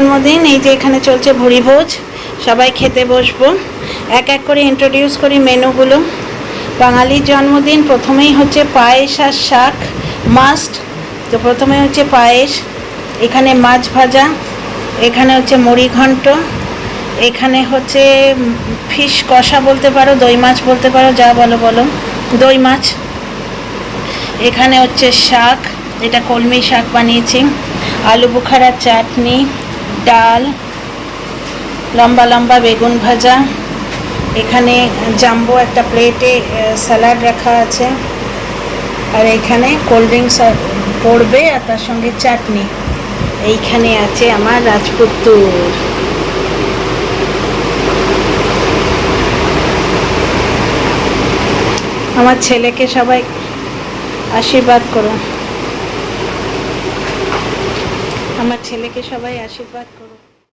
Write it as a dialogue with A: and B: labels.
A: জন্মদিন। এই যে এখানে চলছে ভুরিভোজ, সবাই খেতে বসবো। এক এক করে ইন্ট্রোডিউস করি মেনুগুলো। বাঙালির জন্মদিন, প্রথমেই হচ্ছে পায়েস আর শাক মাস্ট। তো প্রথমে হচ্ছে পায়েস, এখানে মাছ ভাজা, এখানে হচ্ছে মুড়ি ঘন্ট, এখানে হচ্ছে ফিশ কষা বলতে পারো, দই মাছ বলতে পারো, যা বলো বলো, দই মাছ। এখানে হচ্ছে শাক, এটা কলমি শাক বানিয়েছি, আলু বুখারার চাটনি, ডাল, লম্বা লম্বা বেগুন ভাজা, এখানে জাম্বো একটা প্লেটে স্যালাড রাখা আছে, আর এখানে কোল্ড ড্রিঙ্কস পড়বে আর তার সঙ্গে চাটনি। এইখানে আছে আমার রাজপুত্তুর। আমার ছেলেকে সবাই আশীর্বাদ করো, আমার ছেলেকে সবাই আশীর্বাদ করো।